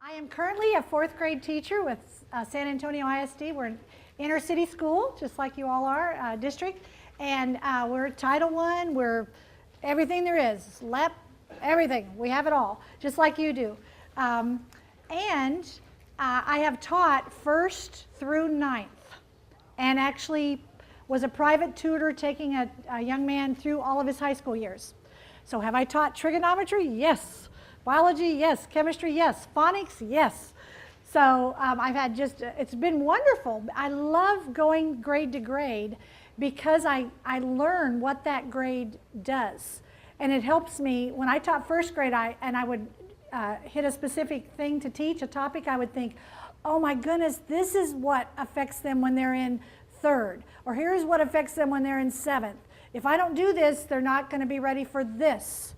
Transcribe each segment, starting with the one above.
I am currently a fourth grade teacher with San Antonio ISD. We're an inner city school, just like you all are, district. And we're Title I, we're everything there is, LEP, everything. We have it all, just like you do. And I have taught 1st through 9th, and actually was a private tutor taking a young man through all of his high school years. So have I taught trigonometry? Yes. Biology? Yes. Chemistry? Yes. Phonics? Yes. So I've had it's been wonderful. I love going grade to grade because I learn what that grade does. And it helps me, when I taught 1st grade and I would hit a specific thing to teach, a topic, I would think, oh my goodness, this is what affects them when they're in 3rd, or here's what affects them when they're in 7th. If I don't do this, they're not going to be ready for this.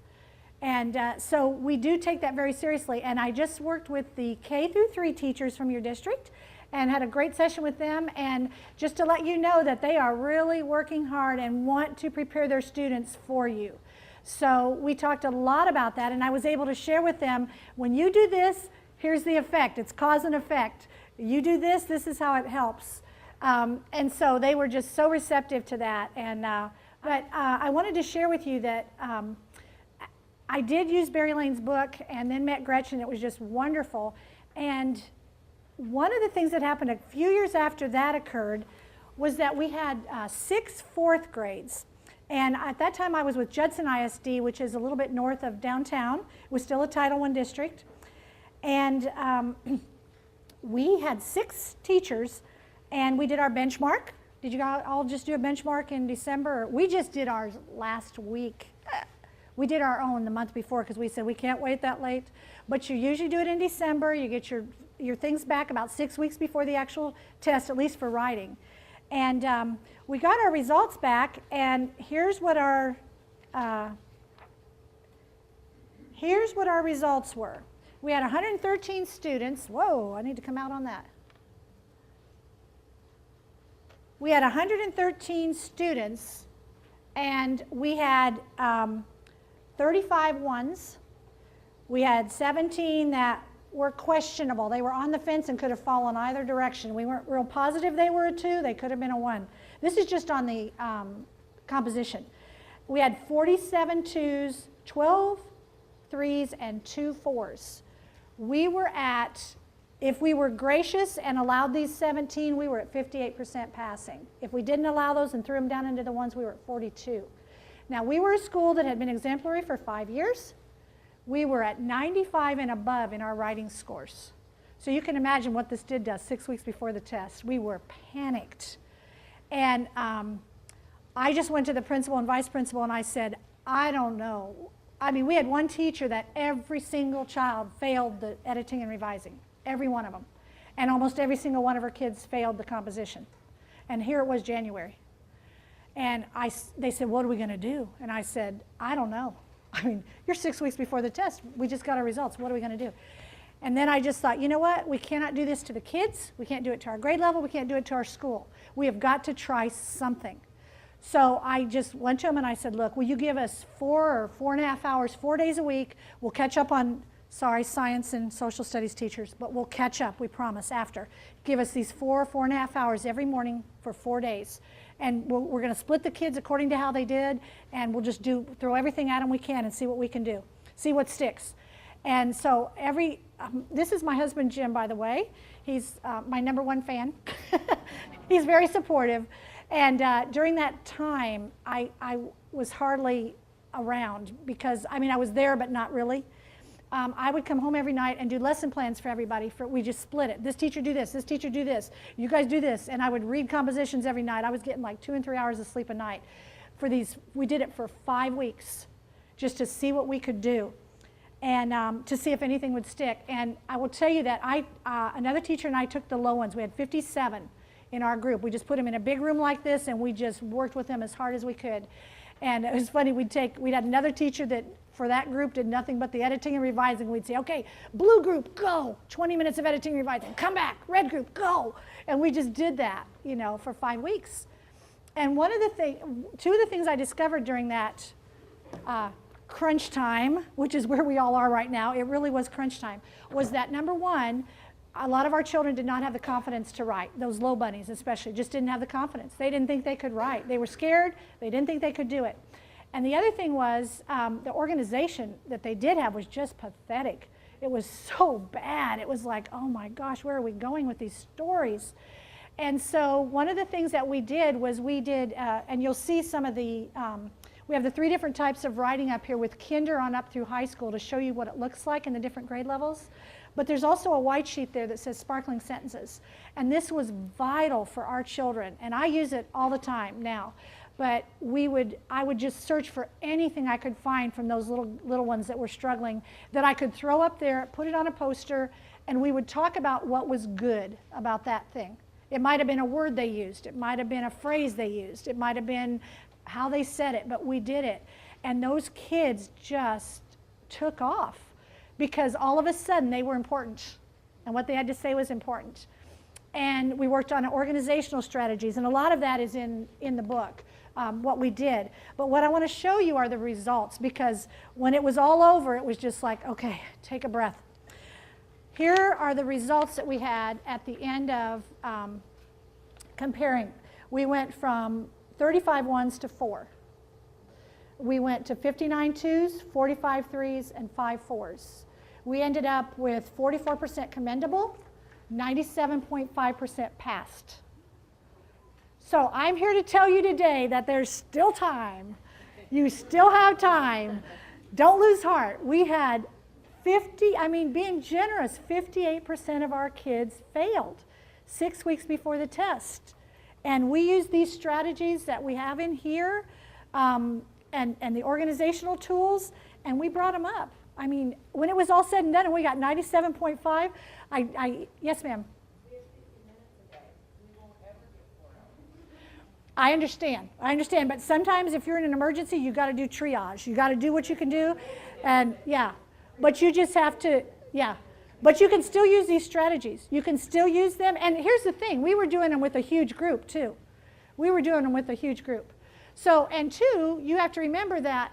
And so we do take that very seriously. And I just worked with the K through 3 teachers from your district and had a great session with them. And just to let you know that they are really working hard and want to prepare their students for you. So we talked a lot about that, and I was able to share with them, when you do this, here's the effect. It's cause and effect. You do this, this is how it helps. And so they were just so receptive to that. And but I wanted to share with you that I did use Barry Lane's book and then met Gretchen. It was just wonderful. And one of the things that happened a few years after that occurred was that we had 6 4th grades. And at that time I was with Judson ISD, which is a little bit north of downtown. It was still a Title I district. And we had 6 teachers, and we did our benchmark. Did you all just do a benchmark in December? We just did ours last week. We did our own the month before because we said we can't wait that late. But you usually do it in December. You get your things back about 6 weeks before the actual test, at least for writing. And we got our results back, and here's what our results were. We had 113 students. Whoa, I need to come out on that. We had 113 students, and we had 35 ones. We had 17 that were questionable. They were on the fence and could have fallen either direction. We weren't real positive they were a 2. They could have been a 1. This is just on the composition. We had 47 2s, 12 3s, and 2 4s. We were at, if we were gracious and allowed these 17, we were at 58% passing. If we didn't allow those and threw them down into the 1s, we were at 42. Now, we were a school that had been exemplary for 5 years. We were at 95 and above in our writing scores. So you can imagine what this did to us 6 weeks before the test. We were panicked. And I just went to the principal and vice principal and I said, I don't know. I mean, we had one teacher that every single child failed the editing and revising, every one of them. And almost every single one of her kids failed the composition. And here it was January. And they said, what are we going to do? And I said, I don't know. I mean, you're 6 weeks before the test. We just got our results. What are we going to do? And then I just thought, you know what? We cannot do this to the kids. We can't do it to our grade level. We can't do it to our school. We have got to try something. So I just went to them and I said, look, will you give us 4 or 4.5 hours, 4 days a week? We'll catch up on, sorry, science and social studies teachers, but we'll catch up, we promise, after. Give us these 4.5 hours every morning for 4 days. And we're going to split the kids according to how they did, and we'll just throw everything at them we can and see what we can do, see what sticks. And so this is my husband, Jim, by the way. He's my #1 fan. He's very supportive. And during that time, I was hardly around because, I mean, I was there, but not really. I would come home every night and do lesson plans for everybody. We just split it. This teacher do this teacher do this, you guys do this. And I would read compositions every night. I was getting like 2 and 3 hours of sleep a night for these. We did it for 5 weeks just to see what we could do and to see if anything would stick. And I will tell you that another teacher and I took the low ones. We had 57 in our group. We just put them in a big room like this and we just worked with them as hard as we could. And it was funny, we'd had another teacher that for that group did nothing but the editing and revising. We'd say, okay, blue group, go. 20 minutes of editing and revising. Come back, red group, go. And we just did that, you know, for 5 weeks. And 2 of the things I discovered during that crunch time, which is where we all are right now, it really was crunch time, was that number one, a lot of our children did not have the confidence to write. Those low bunnies especially just didn't have the confidence. They didn't think they could write. They were scared. They didn't think they could do it. And the other thing was the organization that they did have was just pathetic. It was so bad. It was like, oh my gosh, where are we going with these stories? And so one of the things that we did was and you'll see some of the, we have the 3 different types of writing up here with kinder on up through high school to show you what it looks like in the different grade levels. But there's also a white sheet there that says sparkling sentences. And this was vital for our children. And I use it all the time now. But I would just search for anything I could find from those little ones that were struggling that I could throw up there, put it on a poster, and we would talk about what was good about that thing. It might have been a word they used. It might have been a phrase they used. It might have been how they said it, but we did it. And those kids just took off because all of a sudden they were important and what they had to say was important. And we worked on organizational strategies, and a lot of that is in the book, what we did. But what I want to show you are the results, because when it was all over, it was just like, okay, take a breath. Here are the results that we had at the end of comparing. We went from 35 ones to 4. We went to 59 twos, 45 threes, and 5 fours. We ended up with 44% commendable, 97.5% passed. So I'm here to tell you today that there's still time. You still have time. Don't lose heart. We had being generous, 58% of our kids failed 6 weeks before the test. And we used these strategies that we have in here and the organizational tools, and we brought them up. I mean, when it was all said and done and we got 97.5, yes, ma'am. I understand, but sometimes if you're in an emergency, you got to do triage. You got to do what you can do, and yeah, but you just have to, yeah. But you can still use these strategies. You can still use them, and here's the thing, we were doing them with a huge group too. We were doing them with a huge group. So, and 2, you have to remember that,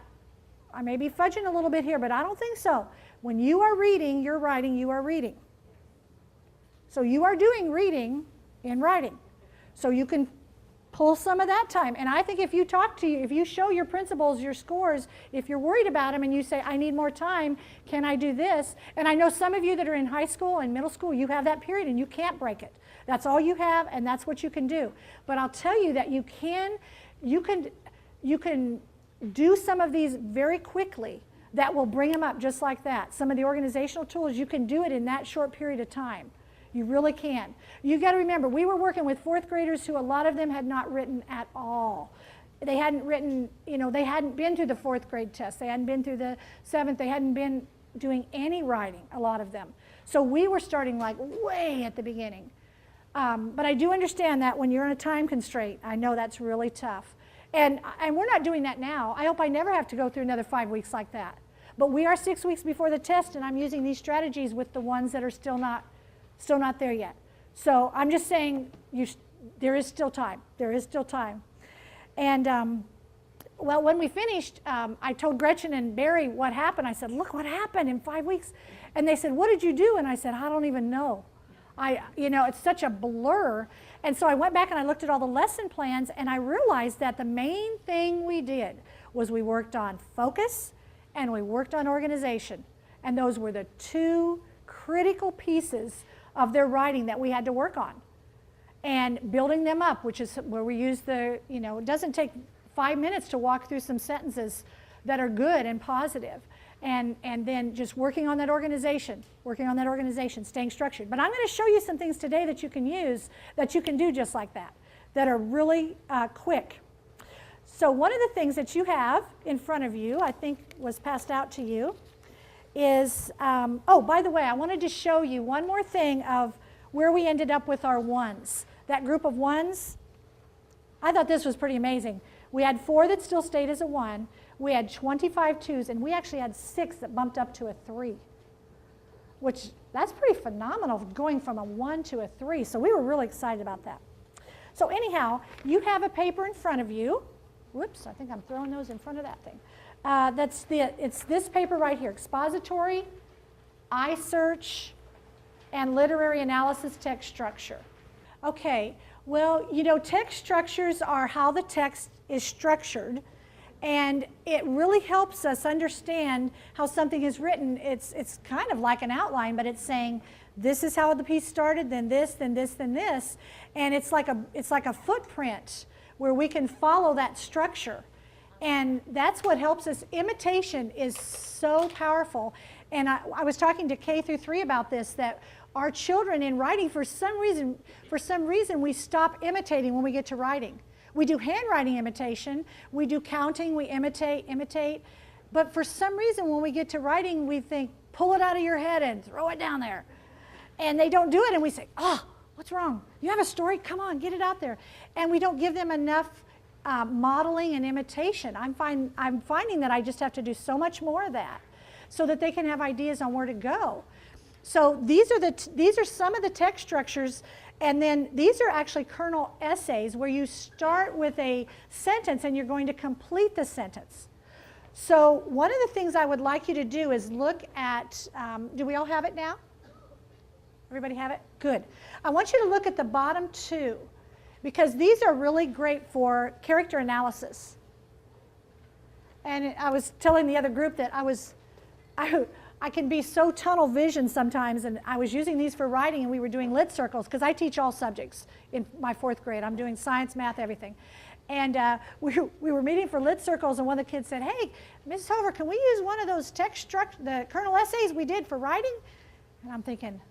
I may be fudging a little bit here, but I don't think so. When you are reading, you're writing, you are reading. So you are doing reading in writing. So you can pull some of that time. And I think if you show your principals your scores, if you're worried about them and you say, I need more time, can I do this? And I know some of you that are in high school and middle school, you have that period and you can't break it. That's all you have, and that's what you can do. But I'll tell you that you can do some of these very quickly that will bring them up just like that. Some of the organizational tools, you can do it in that short period of time. You really can. You've got to remember, we were working with 4th graders who a lot of them had not written at all. They hadn't written, they hadn't been through the 4th grade test. They hadn't been through the 7th. They hadn't been doing any writing, a lot of them. So we were starting like way at the beginning. But I do understand that when you're in a time constraint, I know that's really tough. And we're not doing that now. I hope I never have to go through another 5 weeks like that. But we are 6 weeks before the test, and I'm using these strategies with the ones that are still not there yet. So I'm just saying there is still time. There is still time. And well, when we finished, I told Gretchen and Barry what happened. I said, look what happened in 5 weeks. And they said, what did you do? And I said, I don't even know. It's such a blur. And so I went back and I looked at all the lesson plans, and I realized that the main thing we did was we worked on focus and we worked on organization. And those were the 2 critical pieces of their writing that we had to work on. And building them up, which is where we use it doesn't take 5 minutes to walk through some sentences that are good and positive. And then just working on that organization, staying structured. But I'm going to show you some things today that you can use, that you can do just like that are really quick. So one of the things that you have in front of you, I think was passed out to you, is, by the way, I wanted to show you one more thing of where we ended up with our ones. That group of ones, I thought this was pretty amazing. We had 4 that still stayed as a 1. We had 25 twos, and we actually had 6 that bumped up to a 3, which that's pretty phenomenal, going from a 1 to a 3. So we were really excited about that. So anyhow, you have a paper in front of you. Whoops, I think I'm throwing those in front of that thing. It's this paper right here, expository, I-search, and literary analysis text structure. Okay, well, you know, text structures are how the text is structured, and it really helps us understand how something is written. It's kind of like an outline, but it's saying, this is how the piece started, then this, then this, then this, and it's like a footprint where we can follow that structure. And that's what helps us. Imitation is so powerful. And I was talking to K through 3 about this, that our children in writing, for some reason, we stop imitating when we get to writing. We do handwriting imitation, we do counting, we imitate. But for some reason, when we get to writing, we think, pull it out of your head and throw it down there. And they don't do it, and we say, oh, what's wrong? You have a story? Come on, get it out there. And we don't give them enough modeling and imitation. I'm finding that I just have to do so much more of that so that they can have ideas on where to go. So these are some of the text structures, and then these are actually kernel essays where you start with a sentence and you're going to complete the sentence. So one of the things I would like you to do is look at, do we all have it now? Everybody have it? Good. I want you to look at the bottom 2, because these are really great for character analysis. And I was telling the other group that I can be so tunnel vision sometimes, and I was using these for writing, and we were doing lit circles, because I teach all subjects in my 4th grade. I'm doing science, math, everything. And we were meeting for lit circles, and one of the kids said, hey, Mrs. Hover, can we use one of those the kernel essays we did for writing? And I'm thinking,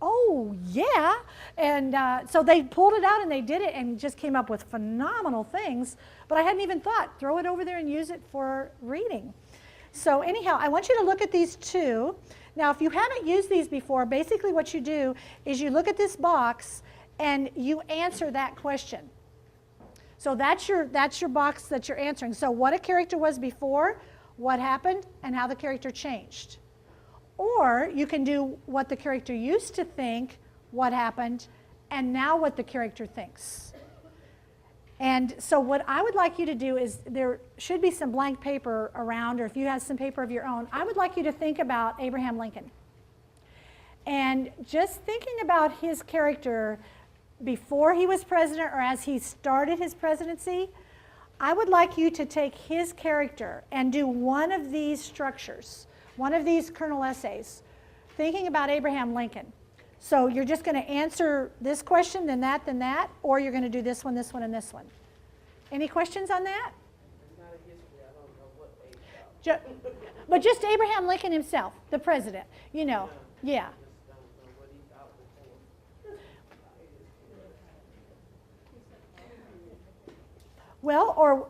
oh, yeah. And so they pulled it out and they did it and just came up with phenomenal things. But I hadn't even thought, throw it over there and use it for reading. So anyhow, I want you to look at these 2. Now, if you haven't used these before, basically what you do is you look at this box and you answer that question. So that's your box that you're answering. So what a character was before, what happened, and how the character changed. Or you can do what the character used to think, what happened, and now what the character thinks. And so what I would like you to do is, there should be some blank paper around, or if you have some paper of your own, I would like you to think about Abraham Lincoln. And just thinking about his character before he was president or as he started his presidency, I would like you to take his character and do one of these structures, one of these kernel essays, thinking about Abraham Lincoln. So you're just going to answer this question, then that, or you're going to do this one, and this one. Any questions on that? Not a history. I don't know what But just Abraham Lincoln himself, the president, you know, yeah. Well, or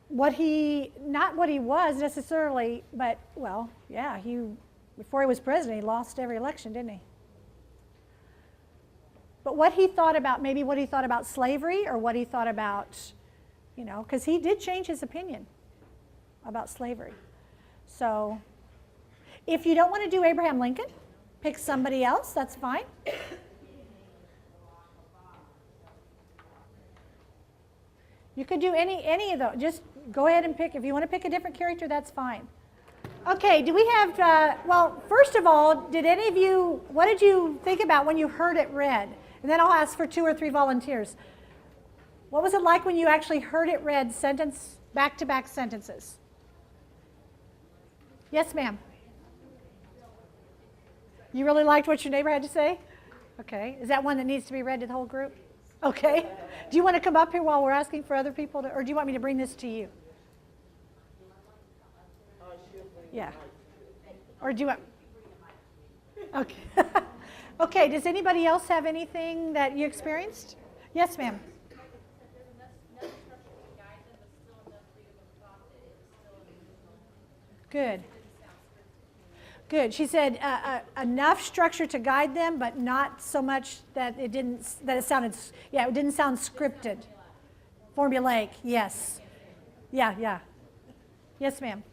not what he was necessarily, but, well, yeah, before he was president, he lost every election, didn't he? But what he thought about, maybe what he thought about slavery, or what he thought about, you know, because he did change his opinion about slavery. So if you don't want to do Abraham Lincoln, pick somebody else, that's fine. You could do any of those. Just go ahead and pick. If you want to pick a different character, that's fine. Okay, do we have, well, first of all, what did you think about when you heard it read? And then I'll ask for 2 or 3 volunteers. What was it like when you actually heard it read, back-to-back sentences? Yes, ma'am. You really liked what your neighbor had to say? Okay, is that one that needs to be read to the whole group? Okay. Do you want to come up here while we're asking for other people to, or do you want me to bring this to you? Yeah. Or do you want? Okay. Okay, does anybody else have anything that you experienced? Yes, ma'am. Good. Good. She said enough structure to guide them, but not so much that it didn't sound scripted. Formulaic, yes. Yeah. Yes, ma'am.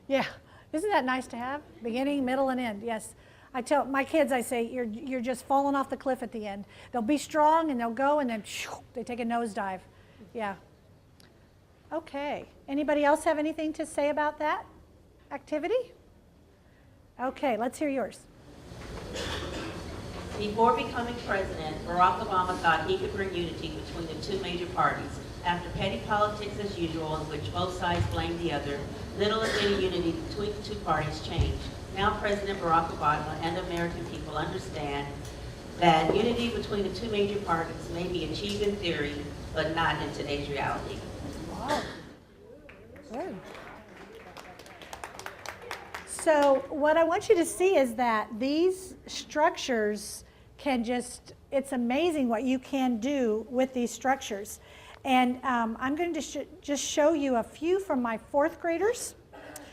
Yeah. Isn't that nice to have? Beginning, middle, and end, yes. I tell my kids, I say, you're just falling off the cliff at the end. They'll be strong and they'll go and then they take a nosedive. Yeah. Okay. Anybody else have anything to say about that activity? Okay, let's hear yours. Before becoming president, Barack Obama thought he could bring unity between the two major parties. After petty politics as usual, in which both sides blamed the other, little if any unity between the two parties changed. Now President Barack Obama and the American people understand that unity between the two major parties may be achieved in theory, but not in today's reality. Wow. Good. So what I want you to see is that these structures can just, it's amazing what you can do with these structures. And I'm going to just show you a few from my 4th graders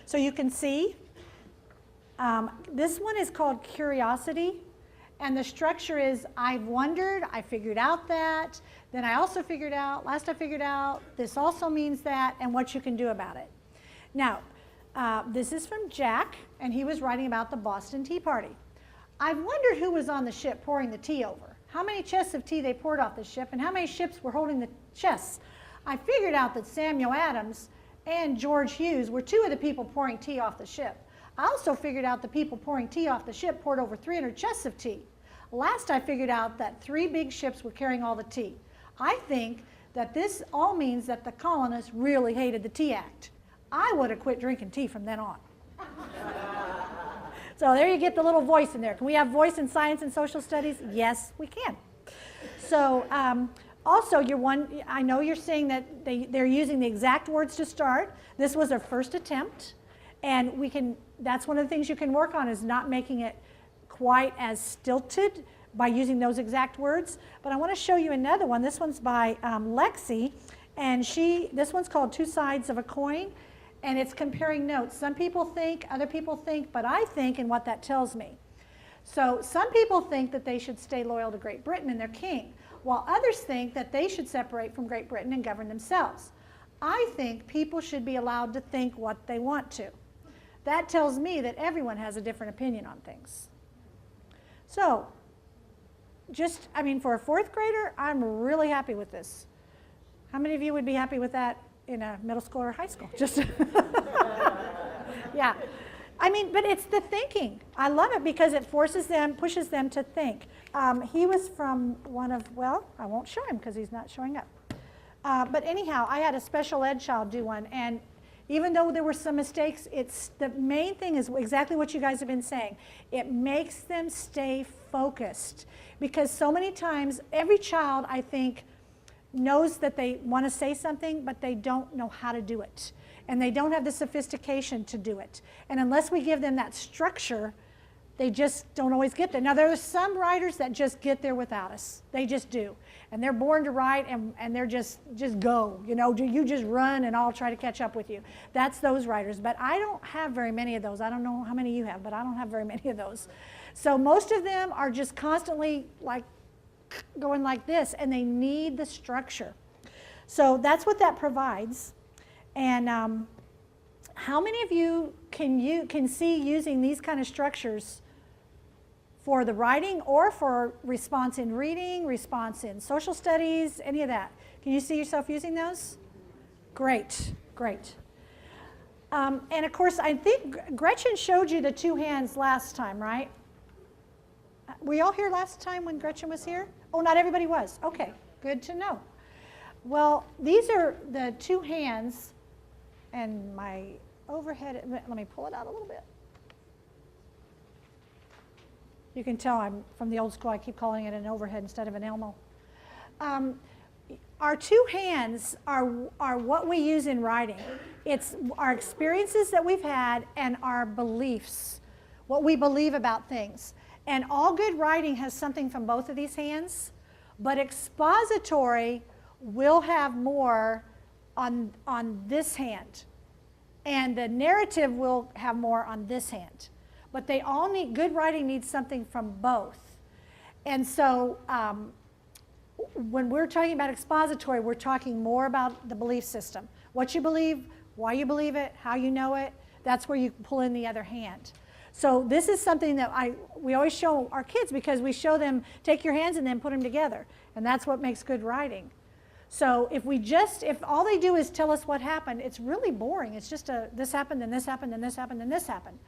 so you can see. This one is called Curiosity. And the structure is, I've wondered, I figured out that, then I also figured out, last I figured out, this also means that, and what you can do about it. Now, this is from Jack, and he was writing about the Boston Tea Party. I've wondered who was on the ship pouring the tea over, how many chests of tea they poured off the ship, and how many ships were holding the chests. I figured out that Samuel Adams and George Hughes were 2 of the people pouring tea off the ship. I also figured out the people pouring tea off the ship poured over 300 chests of tea. Last I figured out that 3 big ships were carrying all the tea. I think that this all means that the colonists really hated the Tea Act. I would have quit drinking tea from then on. So there you get the little voice in there. Can we have voice in science and social studies? Yes, we can. So also, I know you're saying that they're using the exact words to start. This was their first attempt, and that's one of the things you can work on, is not making it quite as stilted by using those exact words. But I want to show you another one. This one's by Lexi, and this one's called Two Sides of a Coin, and it's comparing notes. Some people think, other people think, but I think, and what that tells me. So some people think that they should stay loyal to Great Britain and their king, while others think that they should separate from Great Britain and govern themselves. I think people should be allowed to think what they want to. That tells me that everyone has a different opinion on things. So, for a 4th grader, I'm really happy with this. How many of you would be happy with that in a middle school or high school? Just, yeah. But it's the thinking. I love it because it pushes them to think. He was from I won't show him because he's not showing up. But anyhow, I had a special ed child do one, and even though there were some mistakes, the main thing is exactly what you guys have been saying. It makes them stay focused, because so many times, every child, I think, knows that they want to say something, but they don't know how to do it. And they don't have the sophistication to do it. And unless we give them that structure, they just don't always get there. Now, there are some writers that just get there without us. They just do. And they're born to write, and they're just go. You just run, and I'll try to catch up with you. That's those writers. But I don't have very many of those. I don't know how many you have, but I don't have very many of those. So most of them are just constantly going like this, and they need the structure. So that's what that provides. And how many of you can see using these kind of structures for the writing or for response in reading, response in social studies, any of that? Can you see yourself using those? Great, great. And of course, I think Gretchen showed you the 2 hands last time, right? Were you all here last time when Gretchen was here? Oh, not everybody was. Okay, good to know. Well, these are the 2 hands, and my overhead, let me pull it out a little bit. You can tell I'm from the old school. I keep calling it an overhead instead of an Elmo. Our 2 hands are what we use in writing. It's our experiences that we've had and our beliefs, what we believe about things. And all good writing has something from both of these hands, but expository will have more on this hand, and the narrative will have more on this hand. But they all need, good writing needs something from both. And so when we're talking about expository, we're talking more about the belief system. What you believe, why you believe it, how you know it, that's where you pull in the other hand. So this is something that we always show our kids, because we show them, take your hands and then put them together. And that's what makes good writing. So if all they do is tell us what happened, it's really boring. It's just this happened, and this happened, and this happened, and this happened.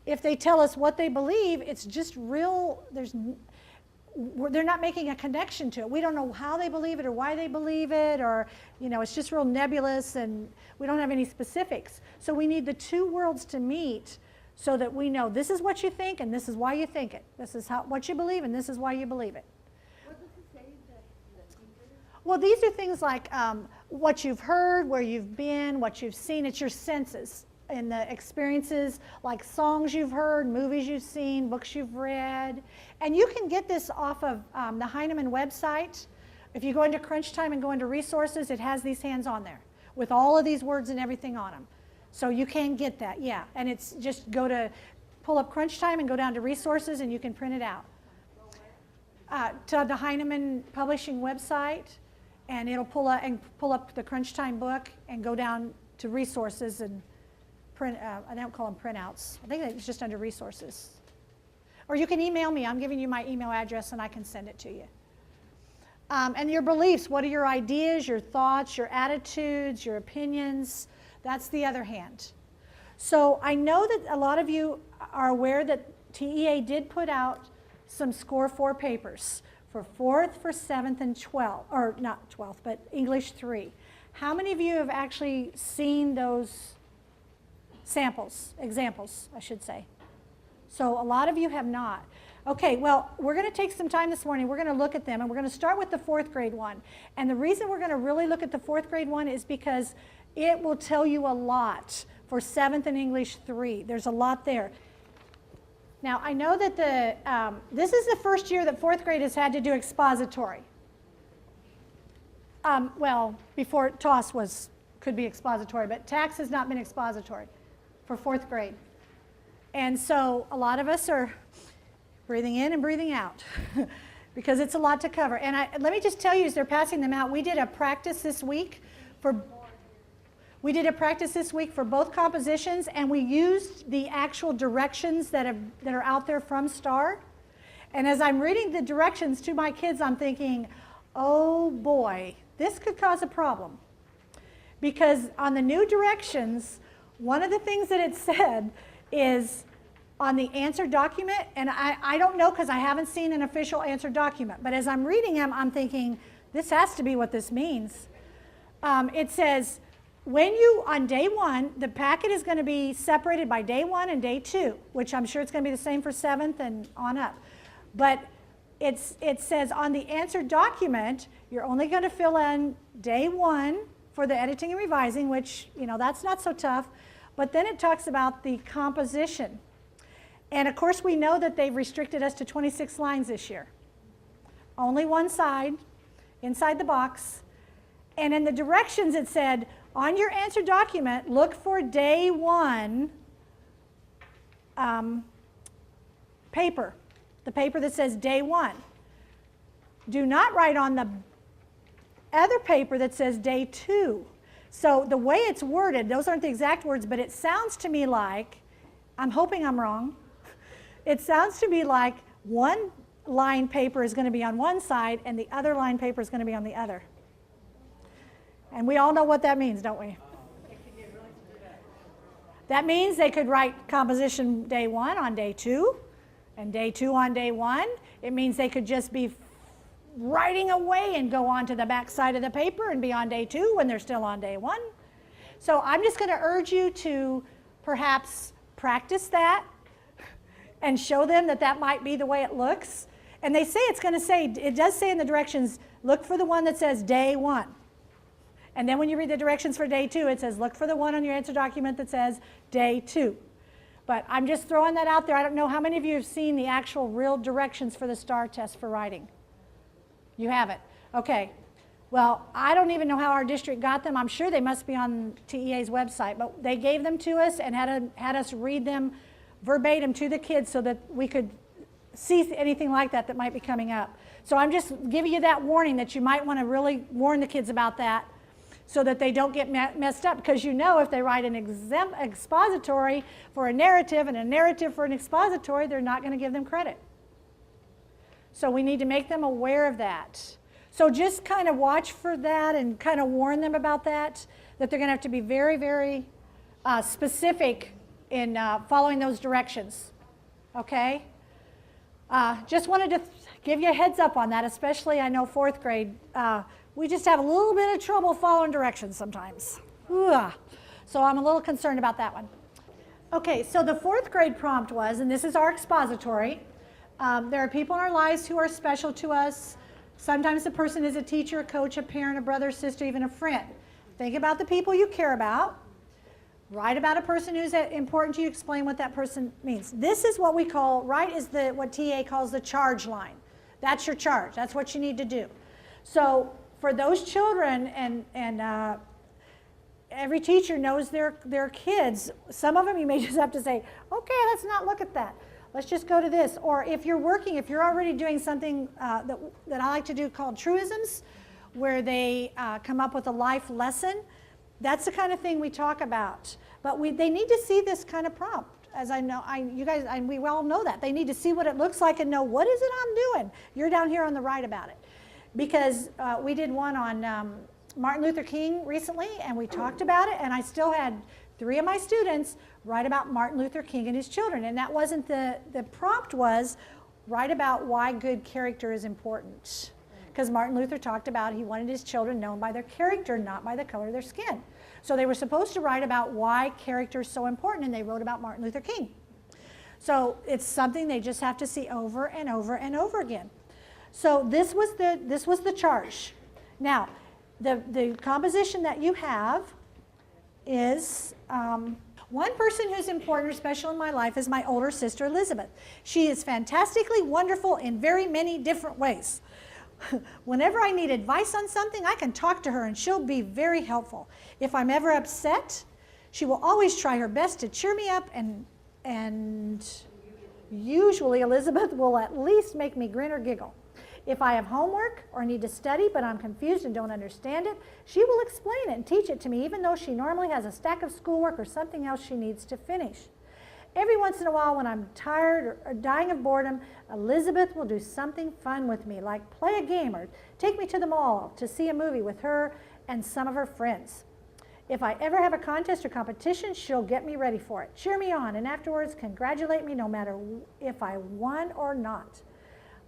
If they tell us what they believe, it's just real, they're not making a connection to it. We don't know how they believe it or why they believe it, or, it's just real nebulous, and we don't have any specifics. So we need the two worlds to meet so that we know this is what you think and this is why you think it. This is what you believe and this is why you believe it. What does it say that the teacher? Well, these are things like what you've heard, where you've been, what you've seen. It's your senses and the experiences, like songs you've heard, movies you've seen, books you've read. And you can get this off of the Heinemann website. If you go into Crunch Time and go into resources, it has these hands on there with all of these words and everything on them. So you can get that, yeah. And it's just pull up Crunch Time and go down to resources and you can print it out. To the Heinemann Publishing website, and it'll pull up the Crunch Time book and go down to resources and print. I don't call them printouts. I think it's just under resources. Or you can email me. I'm giving you my email address and I can send it to you. And your beliefs. What are your ideas, your thoughts, your attitudes, your opinions? That's the other hand. So I know that a lot of you are aware that TEA did put out some Score 4 papers for 4th, for 7th, and 12th, or not 12th, but English 3. How many of you have actually seen those examples, I should say? So a lot of you have not. Okay, well, we're going to take some time this morning. We're going to look at them, and we're going to start with the 4th grade one. And the reason we're going to really look at the 4th grade one is because it will tell you a lot for 7th and English 3. There's a lot there. Now, I know that this is the first year that 4th grade has had to do expository. Well, before TOS could be expository, but TAX has not been expository for 4th grade. And so a lot of us are breathing in and breathing out because it's a lot to cover. And let me just tell you, as they're passing them out, we did a practice this week for both compositions, and we used the actual directions that are out there from STAR. And as I'm reading the directions to my kids, I'm thinking, oh boy, this could cause a problem. Because on the new directions, one of the things that it said is on the answer document, and I don't know because I haven't seen an official answer document, but as I'm reading them, I'm thinking, this has to be what this means. It says, on day 1, the packet is going to be separated by day 1 and day 2, which I'm sure it's going to be the same for 7th and on up. But it says on the answer document, you're only going to fill in day 1 for the editing and revising, which, that's not so tough. But then it talks about the composition. And of course, we know that they've restricted us to 26 lines this year. Only one side, inside the box. And in the directions, it said, on your answer document, look for day 1 paper, the paper that says day 1. Do not write on the other paper that says day 2. So the way it's worded, those aren't the exact words, but it sounds to me like, I'm hoping I'm wrong, it sounds to me like one line paper is going to be on one side and the other line paper is going to be on the other. And we all know what that means, don't we? That means they could write composition day 1 on day 2 and day 2 on day 1. It means they could just be writing away and go on to the back side of the paper and be on day 2 when they're still on day 1. So I'm just going to urge you to perhaps practice that and show them that might be the way it looks. And they say it does say in the directions, look for the one that says day 1. And then when you read the directions for day 2, it says, look for the one on your answer document that says day 2. But I'm just throwing that out there. I don't know how many of you have seen the actual real directions for the STAR test for writing. You haven't? Okay. Well, I don't even know how our district got them. I'm sure they must be on TEA's website. But they gave them to us and had us read them verbatim to the kids so that we could see anything like that might be coming up. So I'm just giving you that warning that you might want to really warn the kids about that, so that they don't get messed up, because if they write an expository for a narrative and a narrative for an expository, they're not going to give them credit. So we need to make them aware of that. So just kind of watch for that and kind of warn them about that they're going to have to be very, very specific in following those directions, okay? Just wanted to give you a heads up on that, especially I know 4th grade. We just have a little bit of trouble following directions sometimes. Ugh. So I'm a little concerned about that one. Okay, so the 4th grade prompt was, and this is our expository, there are people in our lives who are special to us. Sometimes the person is a teacher, a coach, a parent, a brother, sister, even a friend. Think about the people you care about. Write about a person who's important to you, explain what that person means. This is what we call, write is what TA calls the charge line. That's your charge. That's what you need to do. So for those children, and every teacher knows their kids, some of them you may just have to say, okay, let's not look at that. Let's just go to this. Or if you're working, if you're already doing something that I like to do called truisms, where they come up with a life lesson, that's the kind of thing we talk about. But they need to see this kind of prompt. As I know, you guys, we all know that. They need to see what it looks like and know, what is it I'm doing? You're down here on the right about it. Because we did one on Martin Luther King recently, and we talked about it, and I still had 3 of my students write about Martin Luther King and his children. And that wasn't the prompt was, write about why good character is important. Because Martin Luther talked about he wanted his children known by their character, not by the color of their skin. So they were supposed to write about why character is so important, and they wrote about Martin Luther King. So it's something they just have to see over and over and over again. So this was the charge. Now, the composition that you have is one person who's important or special in my life is my older sister, Elizabeth. She is fantastically wonderful in very many different ways. Whenever I need advice on something, I can talk to her and she'll be very helpful. If I'm ever upset, she will always try her best to cheer me up, and usually Elizabeth will at least make me grin or giggle. If I have homework or need to study but I'm confused and don't understand it, she will explain it and teach it to me, even though she normally has a stack of schoolwork or something else she needs to finish. Every once in a while, when I'm tired or dying of boredom, Elizabeth will do something fun with me, like play a game or take me to the mall to see a movie with her and some of her friends. If I ever have a contest or competition, she'll get me ready for it, cheer me on, and afterwards congratulate me no matter if I won or not.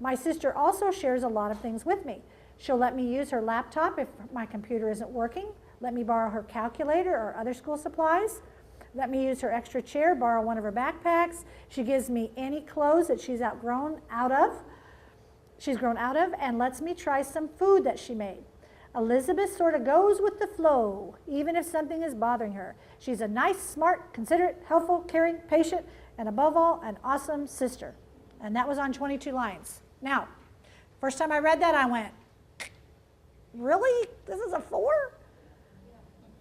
My sister also shares a lot of things with me. She'll let me use her laptop if my computer isn't working, let me borrow her calculator or other school supplies, let me use her extra chair, borrow one of her backpacks. She gives me any clothes that she's grown out of, and lets me try some food that she made. Elizabeth sort of goes with the flow, even if something is bothering her. She's a nice, smart, considerate, helpful, caring, patient, and above all, an awesome sister. And that was on 22 lines. Now, first time I read that, I went, really? This is a 4?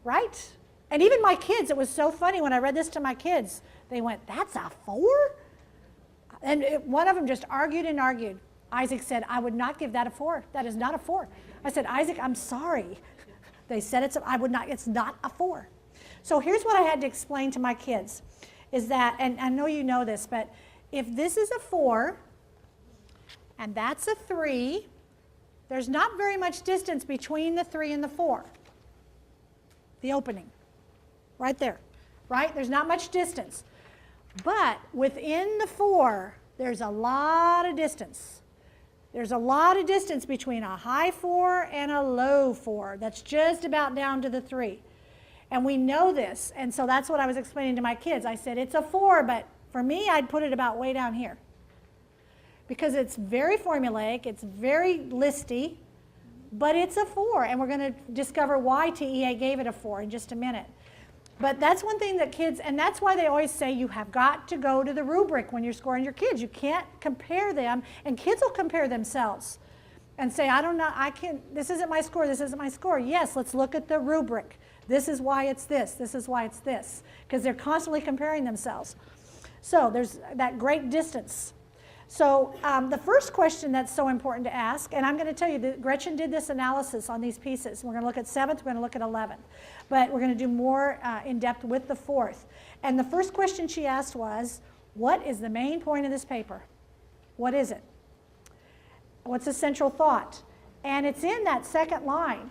Right? And even my kids, it was so funny when I read this to my kids. They went, that's a 4? And one of them just argued and argued. Isaac said, I would not give that a 4. That is not a 4. I said, Isaac, I'm sorry. They said it's not a 4. So here's what I had to explain to my kids, is that, and I know you know this, but if this is a 4 and that's a 3, there's not very much distance between the 3 and the 4. The opening. Right there, right? There's not much distance. But within the 4, there's a lot of distance. There's a lot of distance between a high 4 and a low 4. That's just about down to the 3. And we know this, and so that's what I was explaining to my kids. I said, it's a 4, but for me, I'd put it about way down here. Because it's very formulaic, it's very listy, but it's a 4, and we're going to discover why TEA gave it a 4 in just a minute. But that's one thing that kids, and that's why they always say you have got to go to the rubric when you're scoring your kids. You can't compare them, and kids will compare themselves and say, I don't know, this isn't my score, this isn't my score. Yes, let's look at the rubric. This is why it's this is why it's this, because they're constantly comparing themselves. So there's that great distance. So the first question that's so important to ask, and I'm going to tell you that Gretchen did this analysis on these pieces. We're going to look at 7th, we're going to look at 11th. But we're going to do more in depth with the 4th. And the first question she asked was, what is the main point of this paper? What is it? What's the central thought? And it's in that second line.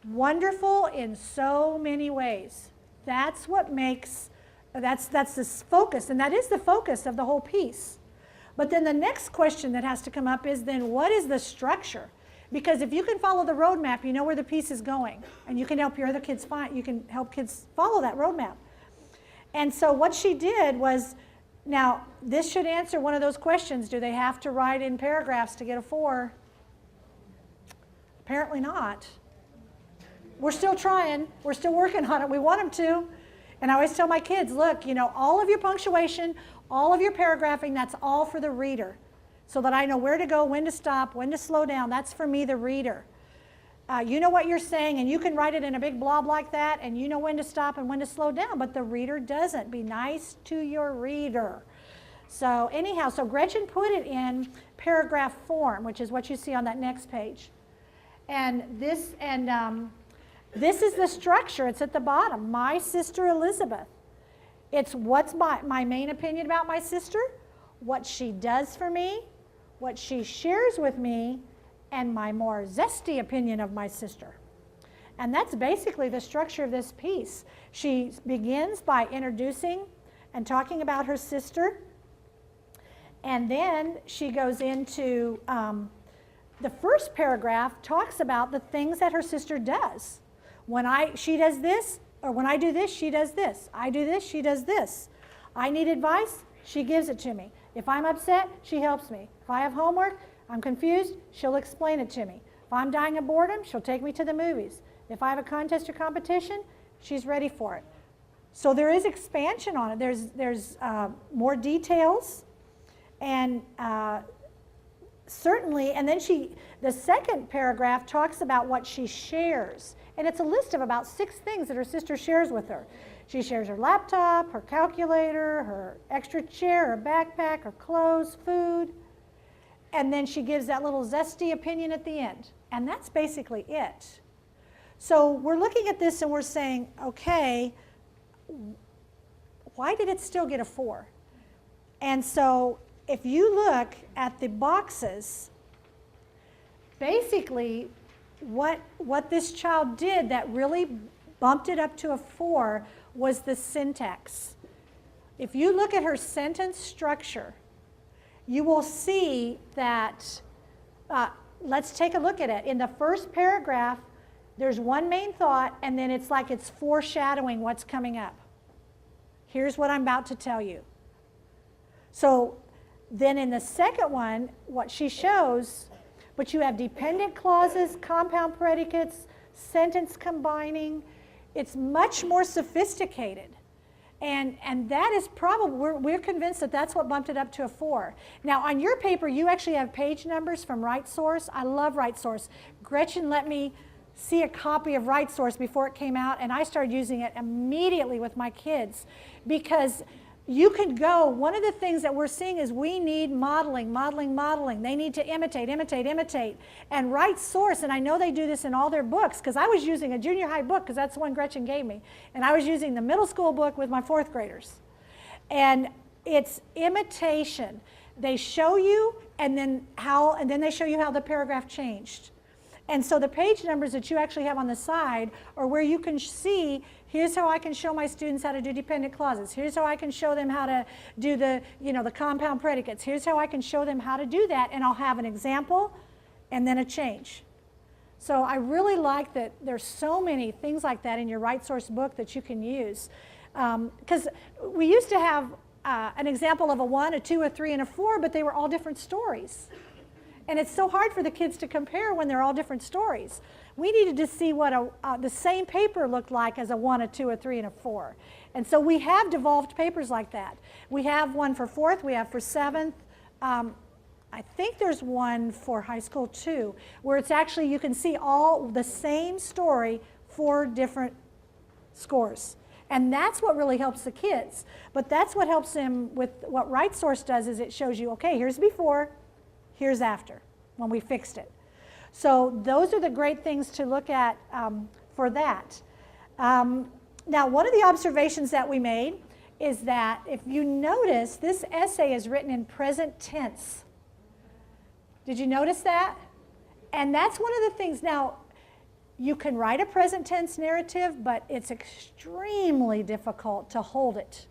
Wonderful in so many ways. That's what makes, that's the focus, and that is the focus of the whole piece. But then the next question that has to come up is then what is the structure? Because if you can follow the roadmap, you know where the piece is going, and you can help your other kids find, you can help kids follow that roadmap. And so what she did was, now this should answer one of those questions, do they have to write in paragraphs to get a 4? Apparently not. We're still trying, we're still working on it, we want them to. And I always tell my kids, look, you know, all of your punctuation, all of your paragraphing, that's all for the reader. So that I know where to go, when to stop, when to slow down. That's for me, the reader. You know what you're saying, and you can write it in a big blob like that, and you know when to stop and when to slow down, but the reader doesn't. Be nice to your reader. So anyhow, so Gretchen put it in paragraph form, which is what you see on that next page. And this is the structure. It's at the bottom. My sister Elizabeth. It's what's my main opinion about my sister, what she does for me, what she shares with me, and my more zesty opinion of my sister. And that's basically the structure of this piece. She begins by introducing and talking about her sister, and then she goes into the first paragraph talks about the things that her sister does. She does this, or when I do this, she does this. I do this, she does this. I need advice, she gives it to me. If I'm upset, she helps me. If I have homework, I'm confused, she'll explain it to me. If I'm dying of boredom, she'll take me to the movies. If I have a contest or competition, she's ready for it. So there is expansion on it. There's more details, and certainly, and then the second paragraph talks about what she shares. And it's a list of about 6 things that her sister shares with her. She shares her laptop, her calculator, her extra chair, her backpack, her clothes, food. And then she gives that little zesty opinion at the end. And that's basically it. So we're looking at this and we're saying, okay, why did it still get a 4? And so if you look at the boxes, basically what this child did that really bumped it up to a 4 was the syntax. If you look at her sentence structure, you will see that, let's take a look at it. In the first paragraph, there's one main thought, and then it's like it's foreshadowing what's coming up. Here's what I'm about to tell you. So then in the second one, what she shows, but you have dependent clauses, compound predicates, sentence combining. It's much more sophisticated. And that is probably, we're convinced that that's what bumped it up to a 4. Now on your paper, you actually have page numbers from RightSource. I love RightSource. Gretchen let me see a copy of RightSource before it came out, and I started using it immediately with my kids because you could go, one of the things that we're seeing is we need modeling. They need to imitate. And RightSource, and I know they do this in all their books, because I was using a junior high book, because that's the one Gretchen gave me. And I was using the middle school book with my 4th graders. And it's imitation. They show you, and then they show you how the paragraph changed. And so the page numbers that you actually have on the side are where you can see, here's how I can show my students how to do dependent clauses. Here's how I can show them how to do the compound predicates. Here's how I can show them how to do that, and I'll have an example and then a change. So I really like that there's so many things like that in your RightSource book that you can use. Because we used to have an example of a 1, a 2, a 3, and a 4, but they were all different stories. And it's so hard for the kids to compare when they're all different stories. We needed to see what the same paper looked like as a 1, a 2, a 3, and a 4. And so we have devolved papers like that. We have one for 4th, we have for 7th. I think there's one for high school too, where it's actually, you can see all the same story, 4 different scores. And that's what really helps the kids. But that's what helps them with what RightSource does, is it shows you, okay, here's before, here's after, when we fixed it. So those are the great things to look at for that. Now, one of the observations that we made is that if you notice, this essay is written in present tense. Did you notice that? And that's one of the things. Now, you can write a present tense narrative, but it's extremely difficult to hold it.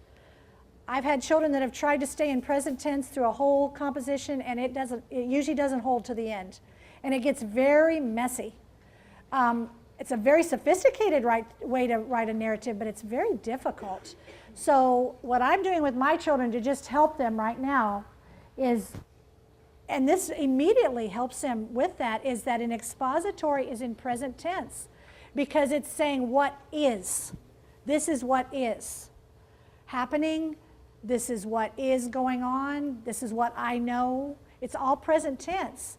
I've had children that have tried to stay in present tense through a whole composition, and it usually doesn't hold to the end. And it gets very messy. It's a very sophisticated way to write a narrative, but it's very difficult. So what I'm doing with my children to just help them right now is, and this immediately helps them with that, is that an expository is in present tense because it's saying what is. This is what is happening. This is what is going on. This is what I know. It's all present tense.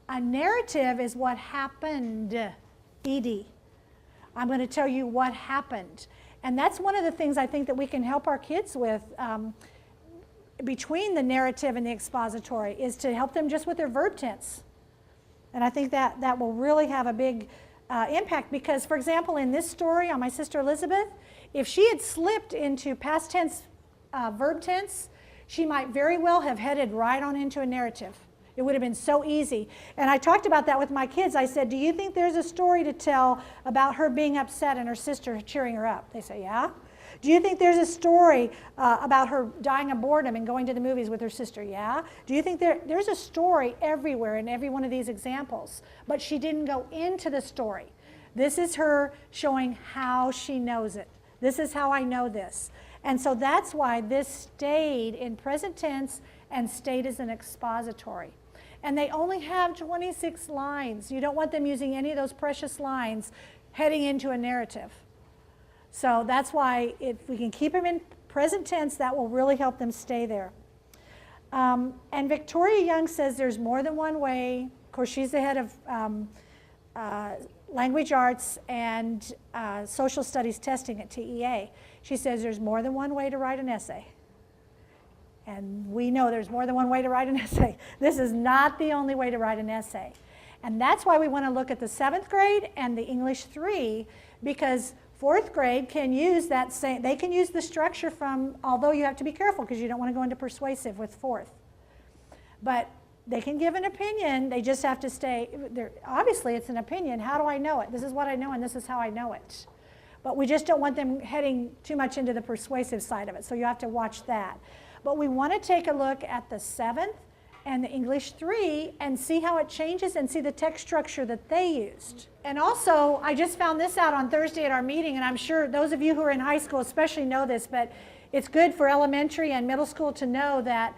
A narrative is what happened, ED. I'm going to tell you what happened. And that's one of the things I think that we can help our kids with between the narrative and the expository, is to help them just with their verb tense. And I think that will really have a big impact because, for example, in this story on my sister Elizabeth, if she had slipped into past tense verb tense, she might very well have headed right on into a narrative. It would have been so easy. And I talked about that with my kids. I said, do you think there's a story to tell about her being upset and her sister cheering her up? They say, yeah. Do you think there's a story about her dying of boredom and going to the movies with her sister? Yeah. Do you think there's a story everywhere in every one of these examples? But she didn't go into the story. This is her showing how she knows it. This is how I know this. And so that's why this stayed in present tense and stayed as an expository. And they only have 26 lines. You don't want them using any of those precious lines heading into a narrative. So that's why if we can keep them in present tense, that will really help them stay there. And Victoria Young says there's more than one way. Of course, she's the head of language arts and social studies testing at TEA. She says there's more than one way to write an essay. And we know there's more than one way to write an essay. This is not the only way to write an essay. And that's why we want to look at the 7th grade and the English 3, because 4th grade can use that same, they can use the structure from, although you have to be careful because you don't want to go into persuasive with 4th. But they can give an opinion, they just have to stay, obviously it's an opinion, how do I know it? This is what I know and this is how I know it. But we just don't want them heading too much into the persuasive side of it, so you have to watch that. But we want to take a look at the 7th and the English 3 and see how it changes and see the text structure that they used. And also, I just found this out on Thursday at our meeting, and I'm sure those of you who are in high school especially know this, but it's good for elementary and middle school to know that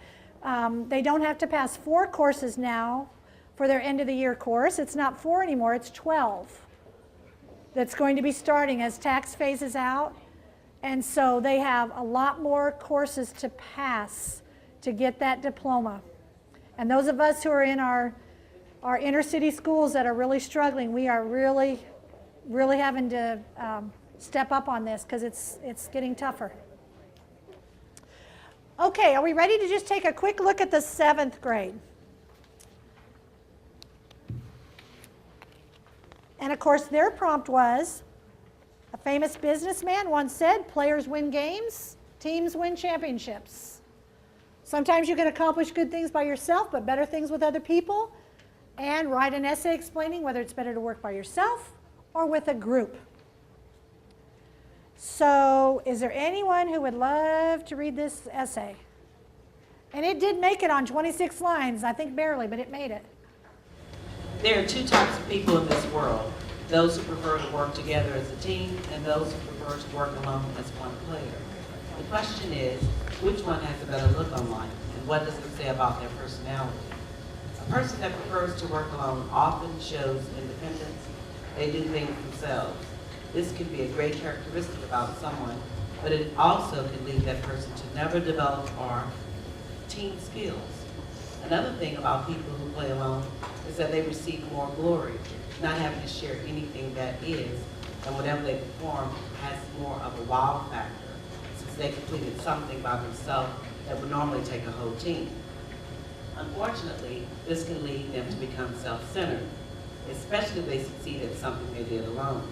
they don't have to pass 4 courses now for their end of the year course. It's not 4 anymore, it's 12 that's going to be starting as tax phases out. And so they have a lot more courses to pass to get that diploma. And those of us who are in our inner city schools that are really struggling, we are really having to step up on this because it's getting tougher. Okay, are we ready to just take a quick look at the 7th grade? And of course, their prompt was, a famous businessman once said, players win games, teams win championships. Sometimes you can accomplish good things by yourself, but better things with other people. And write an essay explaining whether it's better to work by yourself or with a group. So, is there anyone who would love to read this essay? And it did make it on 26 lines, I think barely, but it made it. There are 2 types of people in this world. Those who prefer to work together as a team, and those who prefer to work alone as one player. The question is, which one has a better look on life, and what does it say about their personality? A person that prefers to work alone often shows independence. They do things themselves. This can be a great characteristic about someone, but it also can lead that person to never develop our team skills. Another thing about people who play alone is that they receive more glory, not having to share anything that is, and whatever they perform has more of a wow factor, since they completed something by themselves that would normally take a whole team. Unfortunately, this can lead them to become self-centered, especially if they succeed at something they did alone.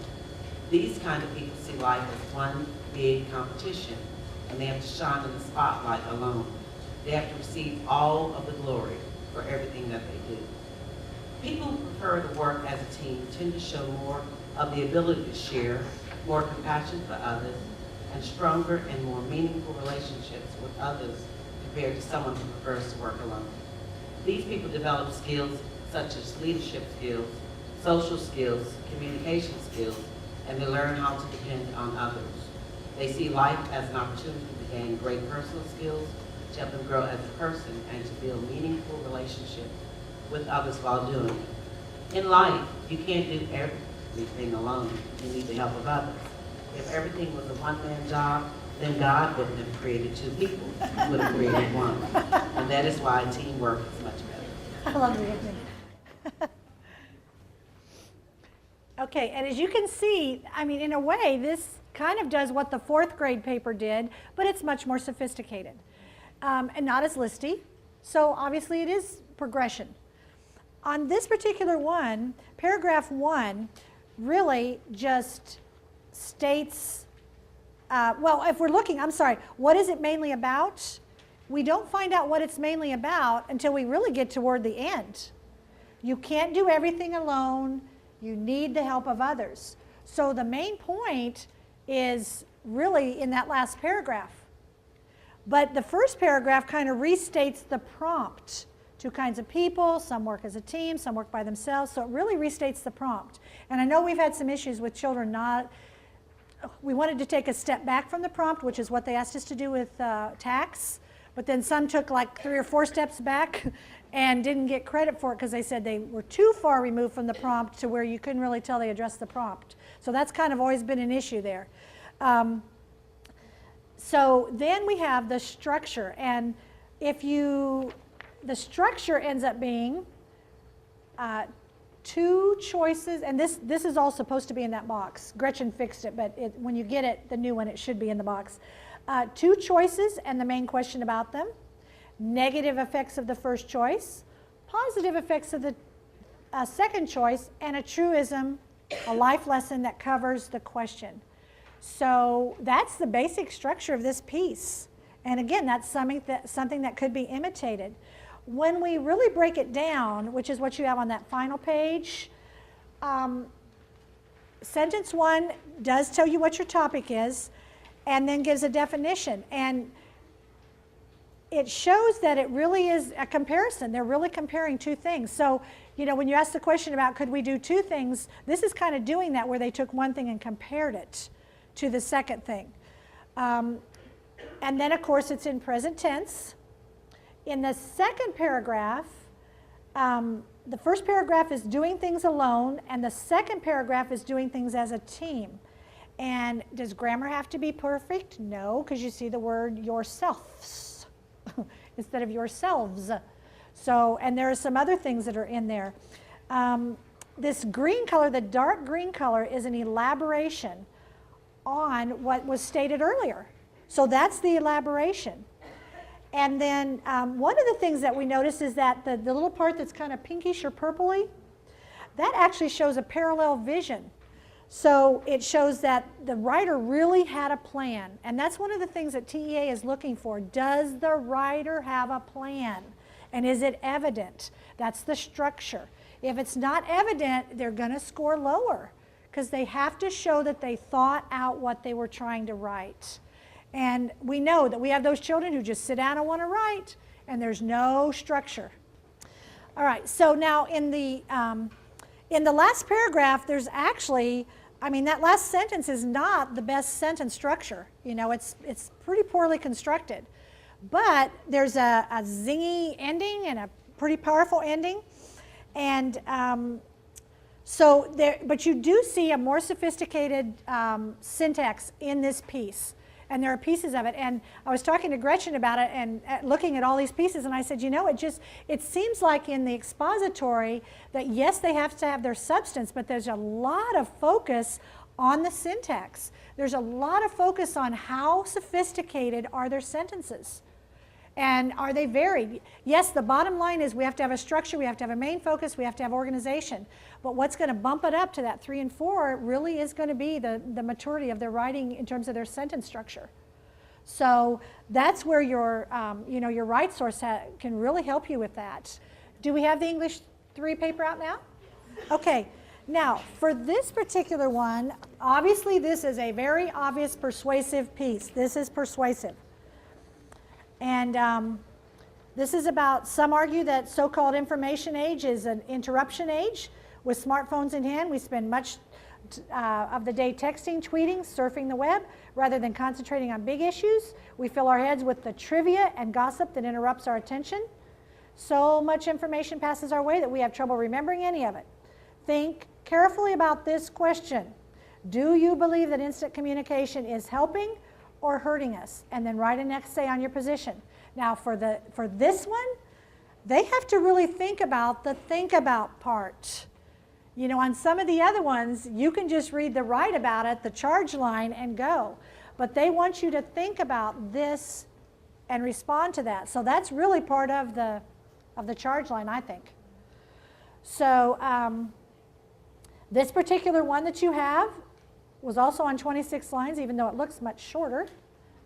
These kind of people see life as one big competition, and they have to shine in the spotlight alone. They have to receive all of the glory for everything that they do. People who prefer to work as a team tend to show more of the ability to share, more compassion for others, and stronger and more meaningful relationships with others compared to someone who prefers to work alone. These people develop skills such as leadership skills, social skills, communication skills, and they learn how to depend on others. They see life as an opportunity to gain great personal skills, to help them grow as a person, and to build meaningful relationships with others while doing it. In life, you can't do everything alone. You need the help of others. If everything was a one-man job, then God wouldn't have created two people. He would have created one. And that is why teamwork is much better. I love it. Okay, and as you can see, I mean, in a way, this kind of does what the 4th grade paper did, but it's much more sophisticated and not as listy. So obviously it is progression. On this particular one, paragraph 1 really just states, well, if we're looking, I'm sorry, what is it mainly about? We don't find out what it's mainly about until we really get toward the end. You can't do everything alone. You need the help of others. So the main point is really in that last paragraph. But the first paragraph kind of restates the prompt. 2 kinds of people, some work as a team, some work by themselves, so it really restates the prompt. And I know we've had some issues with children we wanted to take a step back from the prompt, which is what they asked us to do with tax, but then some took like 3 or 4 steps back and didn't get credit for it because they said they were too far removed from the prompt to where you couldn't really tell they addressed the prompt. So that's kind of always been an issue there. So then we have the structure, and the structure ends up being 2 choices, and this is all supposed to be in that box. Gretchen fixed it, but when you get it, the new one, it should be in the box. 2 choices and the main question about them, negative effects of the first choice, positive effects of the second choice, and a truism, a life lesson that covers the question. So that's the basic structure of this piece. And again, that's something that could be imitated. When we really break it down, which is what you have on that final page, sentence 1 does tell you what your topic is and then gives a definition. And it shows that it really is a comparison. They're really comparing 2 things. So, you know, when you ask the question about could we do 2 things, this is kind of doing that where they took one thing and compared it to the second thing. And then, of course, it's in present tense. In the second paragraph, the first paragraph is doing things alone, and the second paragraph is doing things as a team. And does grammar have to be perfect? No, because you see the word yourselves instead of yourselves. So, and there are some other things that are in there. This green color, the dark green color, is an elaboration on what was stated earlier. So that's the elaboration. And then one of the things that we notice is that the little part that's kind of pinkish or purpley, that actually shows a parallel vision. So it shows that the writer really had a plan. And that's one of the things that TEA is looking for. Does the writer have a plan? And is it evident? That's the structure. If it's not evident, they're going to score lower because they have to show that they thought out what they were trying to write. And we know that we have those children who just sit down and want to write, and there's no structure. All right, so now in the last paragraph, there's actually, I mean, that last sentence is not the best sentence structure. You know, it's pretty poorly constructed. But there's a zingy ending and a pretty powerful ending. And so there, but you do see a more sophisticated syntax in this piece. And there are pieces of it. And I was talking to Gretchen about it and looking at all these pieces, and I said, you know, it seems like in the expository that yes, they have to have their substance, but there's a lot of focus on the syntax. There's a lot of focus on how sophisticated are their sentences. And are they varied? Yes, the bottom line is we have to have a structure, we have to have a main focus, we have to have organization. But what's going to bump it up to that 3 and 4 really is going to be the maturity of their writing in terms of their sentence structure. So that's where your, you know, your right source can really help you with that. Do we have the English three paper out now? Okay, now for this particular one, obviously this is a very obvious persuasive piece. This is persuasive. And this is about, some argue that so-called information age is an interruption age. With smartphones in hand, we spend much of the day texting, tweeting, surfing the web, rather than concentrating on big issues. We fill our heads with the trivia and gossip that interrupts our attention. So much information passes our way that we have trouble remembering any of it. Think carefully about this question. Do you believe that instant communication is helping or hurting us? And then write an essay on your position. Now for this one, they have to really think about the think about part. You know, on some of the other ones, you can just read the write about it, the charge line, and go. But they want you to think about this and respond to that. So that's really part of the charge line, I think. So this particular one that you have was also on 26 lines, even though it looks much shorter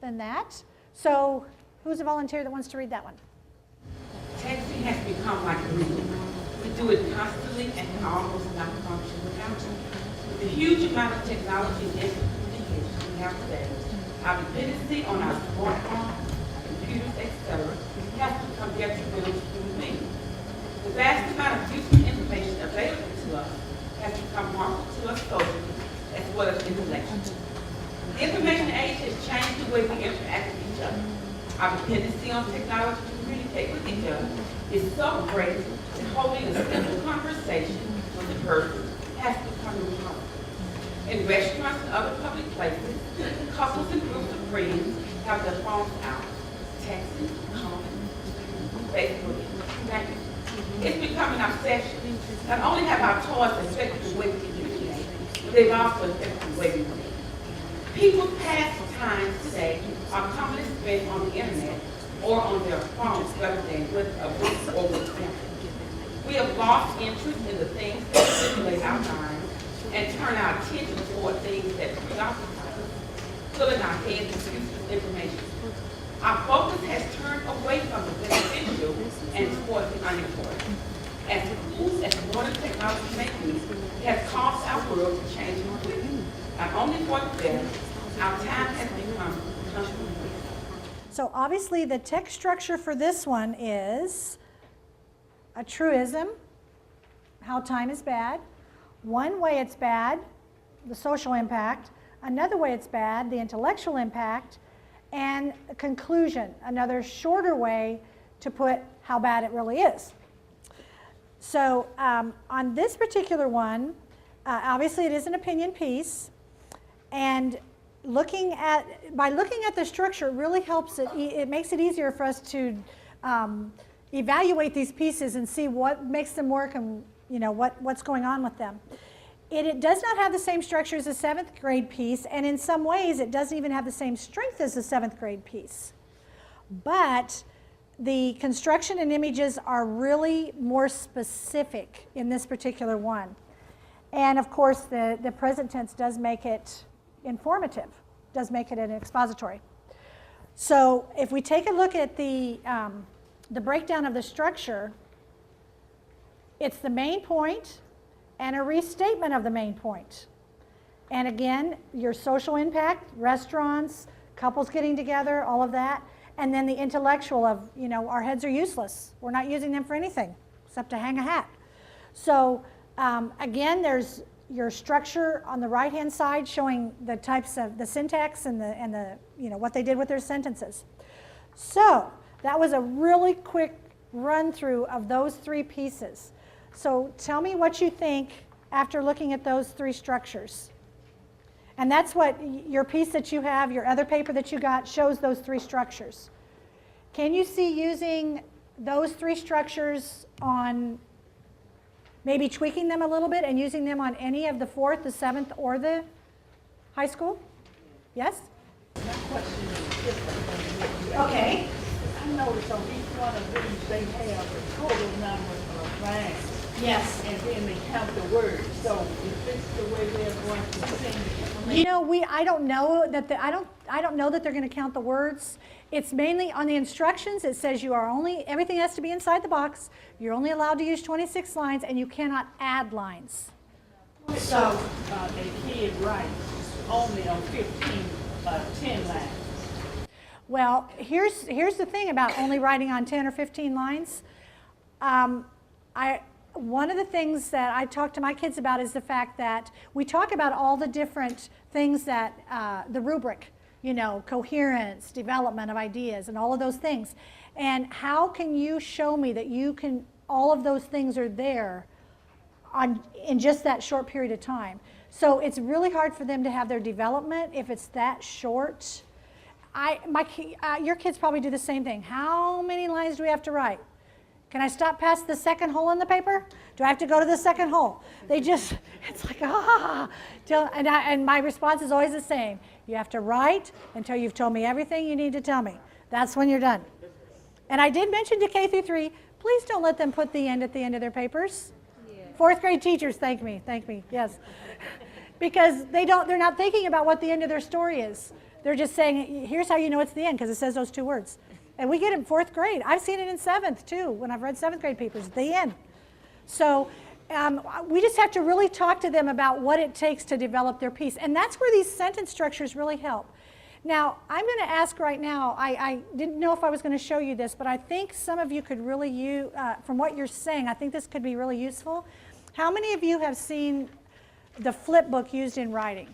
than that. So who's a volunteer that wants to read that one? Texting has become like breathing. We do it constantly and can almost not function without it. With the huge amount of technology and instant communication we have today, our dependency on our smartphones, computers, etc., has become detrimental to human beings. The vast amount of useful information available to us has become harmful to us socially as well as intellectually. The information age has changed the way we interact with each other. Our dependency on technology to communicate with each other is so great that holding a simple conversation with a person has become impossible. In restaurants and other public places, couples and groups of friends have their phones out, texting, calling, Facebook, connecting. It's become an obsession. Not only have our toys affected the way we communicate, but they've also affected the way we think. People's pastimes today are commonly spent on the internet or on their phones rather than with a book or with family. We have lost interest in the things that stimulate our minds and turn our attention toward things that preoccupy us, filling our heads with useless information. Our focus has turned away from the beneficial and toward the unimportant. As cool as modern technology may be, it has caused our world to change quickly. Not only for the better, our time has become constantly wasted. So obviously the text structure for this one is a truism, how time is bad. One way it's bad, the social impact. Another way it's bad, the intellectual impact. And a conclusion, another shorter way to put how bad it really is. So on this particular one, obviously it is an opinion piece. And by looking at the structure, it really helps, it makes it easier for us to evaluate these pieces and see what makes them work and what's going on with them. It does not have the same structure as a 7th grade piece, and in some ways it doesn't even have the same strength as the 7th grade piece. But the construction and images are really more specific in this particular one. And of course the present tense does make it informative, does make it an expository. So if we take a look at the breakdown of the structure, it's the main point and a restatement of the main point. And again, your social impact, restaurants, couples getting together, all of that. And then the intellectual of, our heads are useless. We're not using them for anything except to hang a hat. So again, there's your structure on the right-hand side showing the types of the syntax and the what they did with their sentences. So that was a really quick run through of those three pieces. So tell me what you think after looking at those three structures. And that's what your piece that you have, your other paper that you got, shows those three structures. Can you see using those three structures on maybe tweaking them a little bit and using them on any of the 4th, the 7th, or the high school? Yes? My question is different. Okay. I noticed on each one of these they have a total number of lines. Yes. And then they count the words. So if it's the way they're going to sing the You know, I don't know that I don't know that they're going to count the words. It's mainly on the instructions. It says everything has to be inside the box. You're only allowed to use 26 lines, and you cannot add lines. So a kid writes only on 10 lines. Well, here's the thing about only writing on 10 or 15 lines. One of the things that I talk to my kids about is the fact that we talk about all the different things that the rubric, you know, coherence, development of ideas, and all of those things. And how can you show me that all of those things are there in just that short period of time? So it's really hard for them to have their development if it's that short. Your kids probably do the same thing. How many lines do we have to write? Can I stop past the second hole in the paper? Do I have to go to the second hole? It's like, and my response is always the same. You have to write until you've told me everything you need to tell me. That's when you're done. And I did mention to K through 3, please don't let them put the end at the end of their papers. Yeah. 4th grade teachers, thank me, yes. Because they're not thinking about what the end of their story is. They're just saying, here's how you know it's the end, because it says those 2 words. And we get it in 4th grade. I've seen it in 7th, too, when I've read 7th grade papers, the end. So we just have to really talk to them about what it takes to develop their piece. And that's where these sentence structures really help. Now, I'm going to ask right now, I didn't know if I was going to show you this, but I think some of you could really use, from what you're saying, I think this could be really useful. How many of you have seen the flip book used in writing?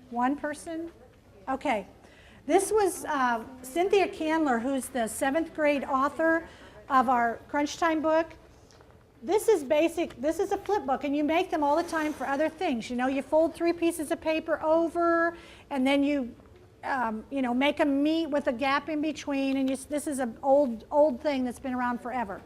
One person? Okay. This was Cynthia Candler, who's the 7th grade author of our Crunch Time book. This is a flip book, and you make them all the time for other things. You know, you fold 3 pieces of paper over, and then you make them meet with a gap in between, and this is an old thing that's been around forever.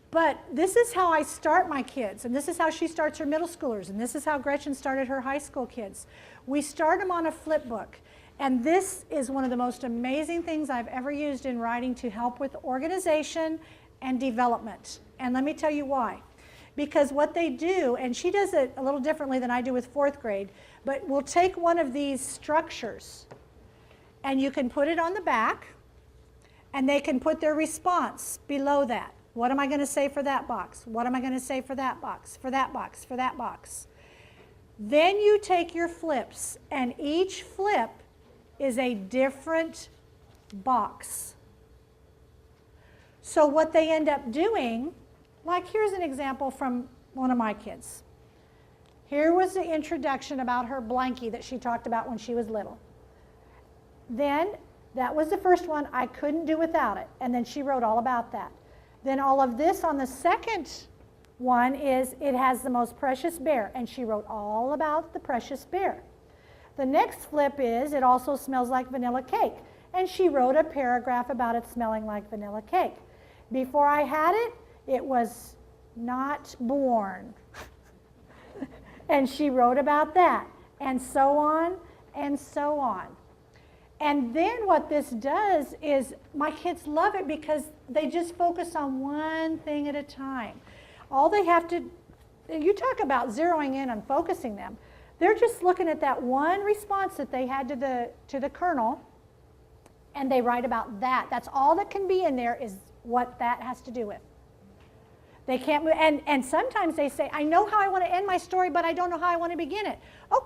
But this is how I start my kids, and this is how she starts her middle schoolers, and this is how Gretchen started her high school kids. We start them on a flip book. And this is one of the most amazing things I've ever used in writing to help with organization and development. And let me tell you why. Because what they do, and she does it a little differently than I do with 4th grade, but we'll take one of these structures and you can put it on the back, and they can put their response below that. What am I going to say for that box? What am I going to say for that box? For that box? For that box? Then you take your flips, and each flip is a different box. So what they end up doing, like here's an example from one of my kids. Here was the introduction about her blankie that she talked about when she was little. Then that was the first one. I couldn't do without it. And then she wrote all about that. Then all of this on the second one is it has the most precious bear. And she wrote all about the precious bear. The next flip is it also smells like vanilla cake. And she wrote a paragraph about it smelling like vanilla cake. Before I had it, it was not born. And she wrote about that, and so on and so on. And then what this does is my kids love it because they just focus on one thing at a time. All they have to, you talk about zeroing in and focusing them. They're just looking at that one response that they had to the kernel, and they write about that. That's all that can be in there is what that has to do with. They can't move, and sometimes they say, I know how I want to end my story, but I don't know how I want to begin it. Okay.